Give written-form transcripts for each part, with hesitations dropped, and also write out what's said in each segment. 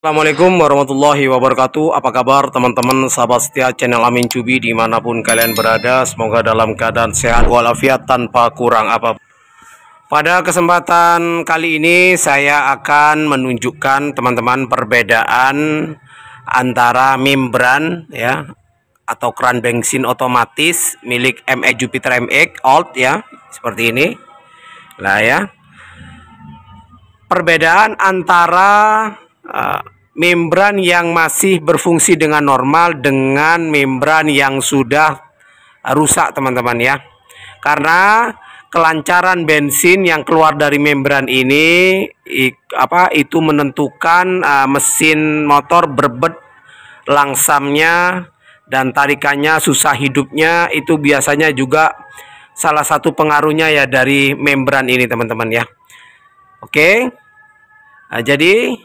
Assalamualaikum warahmatullahi wabarakatuh. Apa kabar teman-teman sahabat setia channel Amin Cubi dimanapun kalian berada. Semoga dalam keadaan sehat walafiat tanpa kurang apa. Pada kesempatan kali ini saya akan menunjukkan teman-teman perbedaan antara membran ya atau keran bensin otomatis milik MX Jupiter MX Old ya, seperti ini. Lah ya. Perbedaan antara membran yang masih berfungsi dengan normal dengan membran yang sudah rusak teman-teman ya, karena kelancaran bensin yang keluar dari membran ini itu menentukan mesin motor berbet langsamnya dan tarikannya, susah hidupnya. Itu biasanya juga salah satu pengaruhnya ya dari membran ini teman-teman ya. Oke. Jadi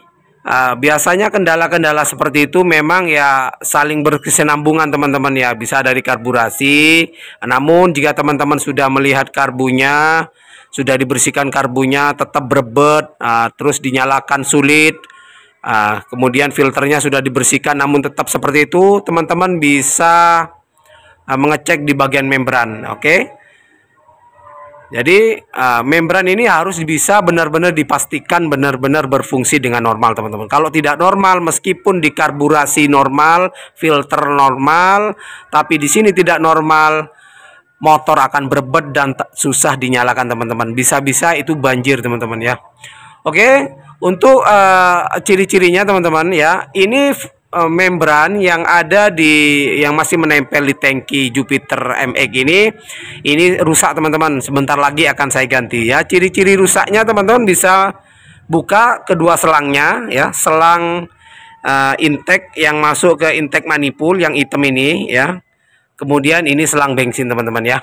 biasanya kendala-kendala seperti itu memang ya saling berkesinambungan teman-teman ya, bisa dari karburasi. Namun jika teman-teman sudah melihat karbunya, sudah dibersihkan karbunya tetap berbet, terus dinyalakan sulit, kemudian filternya sudah dibersihkan namun tetap seperti itu, teman-teman bisa mengecek di bagian membran. Oke. Jadi membran ini harus bisa benar-benar dipastikan benar-benar berfungsi dengan normal teman-teman. Kalau tidak normal, meskipun dikarburasi normal, filter normal, tapi di sini tidak normal, motor akan berbet dan susah dinyalakan teman-teman. Bisa-bisa itu banjir teman-teman ya. Oke, untuk ciri-cirinya teman-teman ya, ini membran yang ada yang masih menempel di tangki Jupiter MX ini rusak teman-teman. Sebentar lagi akan saya ganti ya. Ciri-ciri rusaknya teman-teman bisa buka kedua selangnya ya, selang intake yang masuk ke intake manifold yang hitam ini ya. Kemudian ini selang bensin teman-teman ya.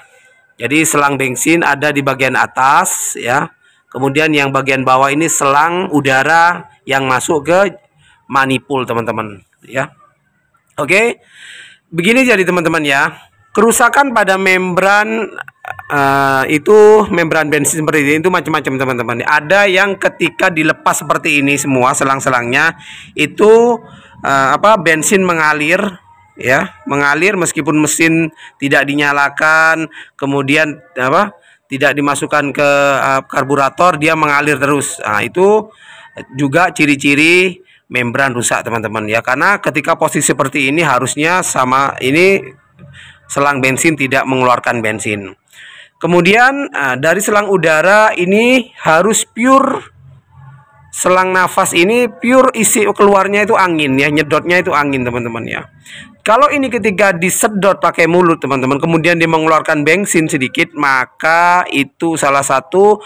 Jadi selang bensin ada di bagian atas ya. Kemudian yang bagian bawah ini selang udara yang masuk ke manifold teman-teman ya. Oke, begini jadi teman-teman ya, kerusakan pada membran itu membran bensin seperti ini itu macam-macam teman-teman. Ada yang ketika dilepas seperti ini semua selang-selangnya itu bensin mengalir ya, mengalir meskipun mesin tidak dinyalakan, kemudian tidak dimasukkan ke karburator, dia mengalir terus. Itu juga ciri-ciri membran rusak teman-teman ya, karena ketika posisi seperti ini harusnya sama ini selang bensin tidak mengeluarkan bensin. Kemudian dari selang udara ini harus pure, selang nafas ini pure, isi keluarnya itu angin ya, nyedotnya itu angin teman-teman ya. Kalau ini ketika disedot pakai mulut teman-teman, kemudian dia mengeluarkan bensin sedikit, maka itu salah satu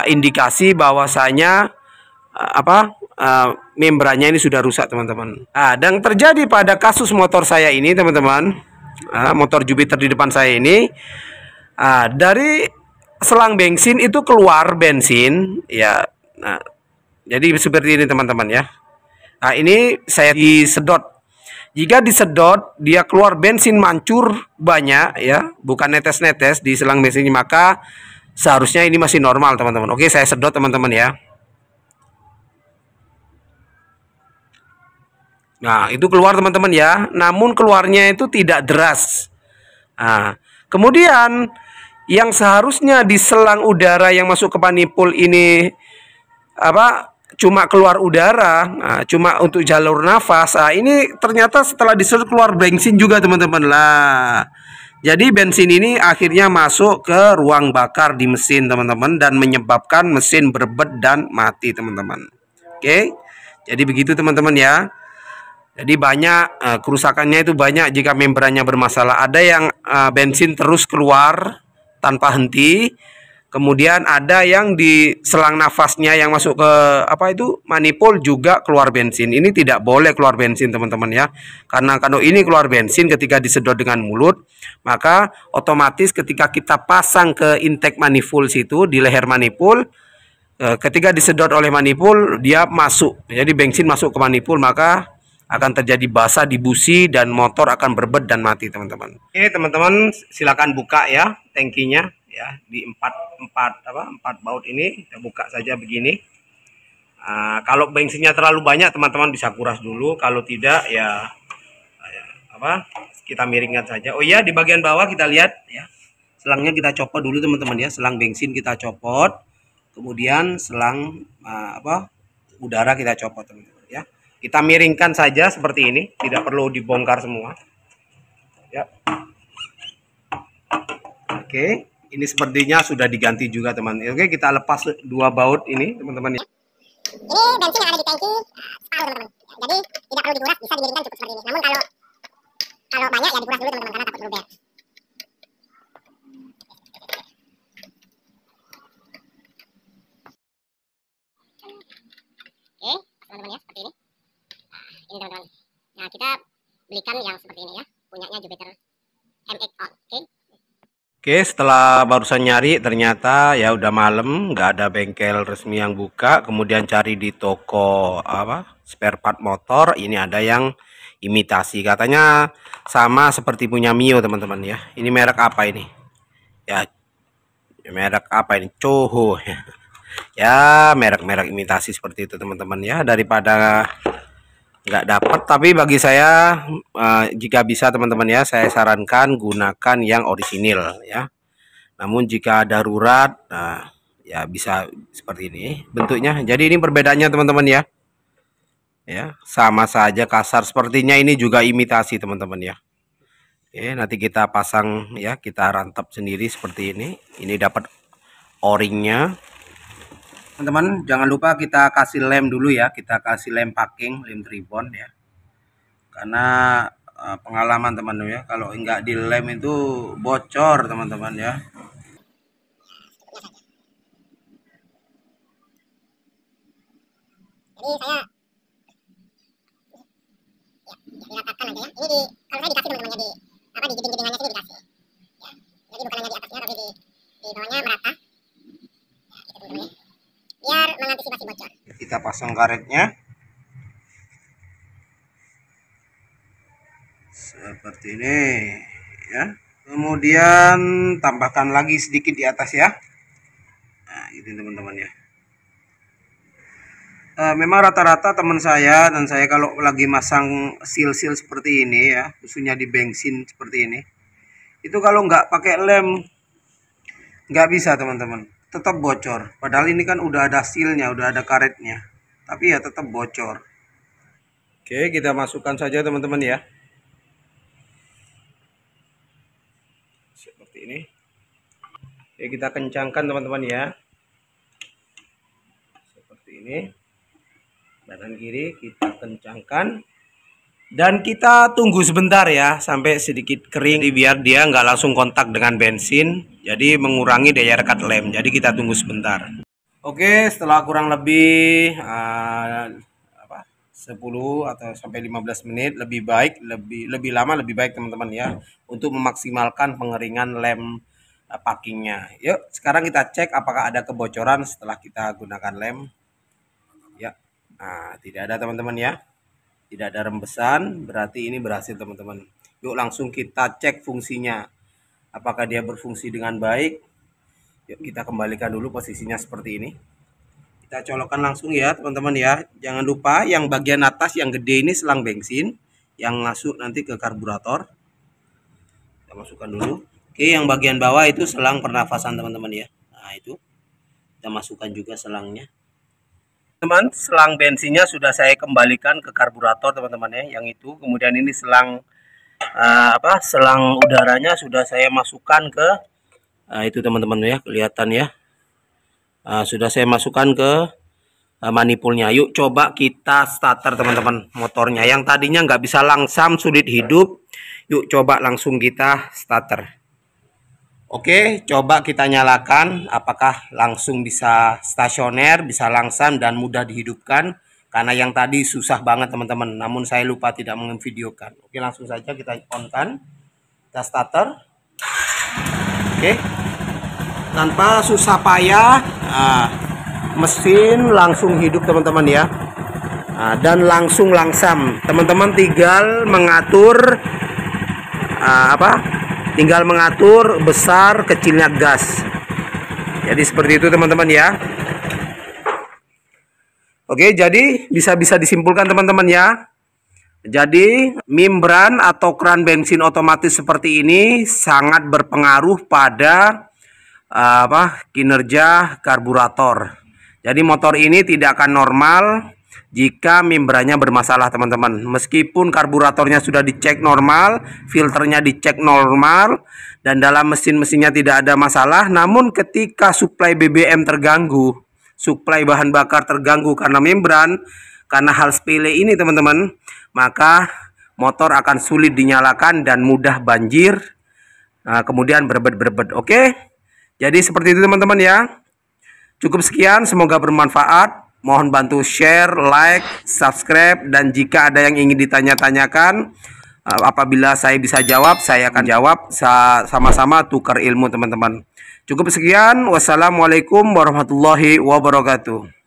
indikasi bahwasanya membrannya ini sudah rusak teman-teman. Dan terjadi pada kasus motor saya ini teman-teman, motor Jupiter di depan saya ini, dari selang bensin itu keluar bensin ya. Jadi seperti ini teman-teman ya. Ini saya disedot. Jika disedot dia keluar bensin mancur banyak ya, bukan netes-netes di selang bensin, maka seharusnya ini masih normal teman-teman. Oke, saya sedot teman-teman ya. Nah, itu keluar teman-teman ya. Namun keluarnya itu tidak deras. Kemudian yang seharusnya di selang udara yang masuk ke manifold ini cuma keluar udara, cuma untuk jalur nafas. Ini ternyata setelah disedot keluar bensin juga teman-teman lah. Jadi bensin ini akhirnya masuk ke ruang bakar di mesin teman-teman dan menyebabkan mesin berbet dan mati teman-teman. Oke. Jadi begitu teman-teman ya. Jadi banyak kerusakannya itu banyak jika membrannya bermasalah. Ada yang bensin terus keluar tanpa henti. Kemudian ada yang di selang nafasnya yang masuk ke manifold juga keluar bensin. Ini tidak boleh keluar bensin teman-teman ya. Karena kalau ini keluar bensin ketika disedot dengan mulut, maka otomatis ketika kita pasang ke intake manifold situ di leher manifold, ketika disedot oleh manifold dia masuk. Jadi bensin masuk ke manifold, maka akan terjadi basah di busi dan motor akan berbet dan mati teman-teman. Oke teman-teman, silakan buka ya tangkinya ya, di empat baut ini kita buka saja begini. Kalau bensinnya terlalu banyak, teman-teman bisa kuras dulu. Kalau tidak, ya kita miringkan saja. Oh iya, di bagian bawah kita lihat ya, selangnya kita copot dulu teman-teman ya. Selang bensin kita copot, kemudian selang udara kita copot teman-teman ya. Kita miringkan saja seperti ini, tidak perlu dibongkar semua ya. Oke, ini sepertinya sudah diganti juga teman. Oke, kita lepas dua baut ini teman-teman ya. Ini bensin yang ada di tangki separuh teman-teman. Jadi tidak perlu dikuras, bisa dimiringkan cukup seperti ini. Namun kalau banyak ya dikuras dulu teman-teman, karena takut luber. Oke, teman-teman ya, seperti ini. Ini teman-teman. Nah, kita belikan yang seperti ini ya, punyanya Jupiter MX On. Oke, setelah barusan nyari ternyata ya udah malam, nggak ada bengkel resmi yang buka. Kemudian cari di toko spare part motor, ini ada yang imitasi, katanya sama seperti punya Mio teman-teman ya. Ini merek apa ini ya, merek apa ini, Coho ya, merek-merek imitasi seperti itu teman-teman ya. Daripada nggak dapat, tapi bagi saya jika bisa teman-teman ya, saya sarankan gunakan yang orisinil ya. Namun jika darurat, ya bisa seperti ini bentuknya. Jadi ini perbedaannya teman-teman ya. Ya, sama saja kasar, sepertinya ini juga imitasi teman-teman ya. Oke, nanti kita pasang ya, kita rantap sendiri seperti ini. Ini dapat o-ringnya. Teman-teman, jangan lupa kita kasih lem dulu ya, kita kasih lem packing, lem tribon ya. Karena pengalaman teman-teman ya, kalau enggak dilem itu bocor teman-teman ya. Jadi saya diratakan aja ya. Ini kalau saya dikasih teman-teman ya, di jeding-jedingannya sini dikasih. Ya. Jadi bukan hanya di atasnya, tapi di bawahnya merata. Ya, gitu teman-teman ya. Biar mengantisipasi bocor. Kita pasang karetnya seperti ini ya. Kemudian tambahkan lagi sedikit di atas ya. Nah, itu teman-teman ya. Memang rata-rata teman saya dan saya kalau lagi masang seal-seal seperti ini ya, khususnya di bensin seperti ini, itu kalau nggak pakai lem nggak bisa teman-teman, tetap bocor. Padahal ini kan udah ada sealnya, udah ada karetnya, tapi ya tetap bocor. Oke, kita masukkan saja teman-teman ya, seperti ini. Oke, kita kencangkan teman-teman ya, seperti ini. Kanan kiri kita kencangkan dan kita tunggu sebentar ya sampai sedikit kering, biar dia nggak langsung kontak dengan bensin, jadi mengurangi daya rekat lem. Jadi kita tunggu sebentar. Oke, setelah kurang lebih 10 atau sampai 15 menit, lebih baik lebih lama lebih baik teman-teman ya, untuk memaksimalkan pengeringan lem packingnya. Yuk sekarang kita cek apakah ada kebocoran setelah kita gunakan lem ya. Nah, tidak ada teman-teman ya, tidak ada rembesan, berarti ini berhasil teman-teman. Yuk langsung kita cek fungsinya, apakah dia berfungsi dengan baik. Yuk kita kembalikan dulu posisinya seperti ini, kita colokkan langsung ya teman-teman ya. Jangan lupa yang bagian atas yang gede ini selang bensin yang masuk nanti ke karburator, kita masukkan dulu. Oke, yang bagian bawah itu selang pernafasan teman-teman ya. Nah itu kita masukkan juga selangnya. Teman, selang bensinnya sudah saya kembalikan ke karburator teman-teman ya, yang itu. Kemudian ini selang selang udaranya sudah saya masukkan ke itu teman-teman ya, kelihatan ya. Sudah saya masukkan ke manifolnya. Yuk coba kita starter teman-teman motornya, yang tadinya nggak bisa langsam, sulit hidup. Yuk coba langsung kita starter. Oke, coba kita nyalakan, apakah langsung bisa stasioner, bisa langsam dan mudah dihidupkan. Karena yang tadi susah banget teman-teman, namun saya lupa tidak memvideokan. Oke, langsung saja kita on-kan, kita starter. Oke, tanpa susah payah, mesin langsung hidup teman-teman ya. Dan langsung langsam, teman-teman tinggal mengatur tinggal mengatur besar kecilnya gas. Jadi seperti itu teman-teman ya. Oke, jadi bisa disimpulkan teman-teman ya. Jadi membran atau keran bensin otomatis seperti ini sangat berpengaruh pada kinerja karburator. Jadi motor ini tidak akan normal jika membrannya bermasalah teman-teman. Meskipun karburatornya sudah dicek normal, filternya dicek normal, dan dalam mesinnya tidak ada masalah, namun ketika suplai BBM terganggu, suplai bahan bakar terganggu karena membran, karena hal sepele ini teman-teman, maka motor akan sulit dinyalakan dan mudah banjir, kemudian berebet. Oke, jadi seperti itu teman-teman ya. Cukup sekian, semoga bermanfaat. Mohon bantu share, like, subscribe, dan jika ada yang ingin ditanya-tanyakan, apabila saya bisa jawab, saya akan jawab. Sama-sama tukar ilmu teman-teman. Cukup sekian. Wassalamualaikum warahmatullahi wabarakatuh.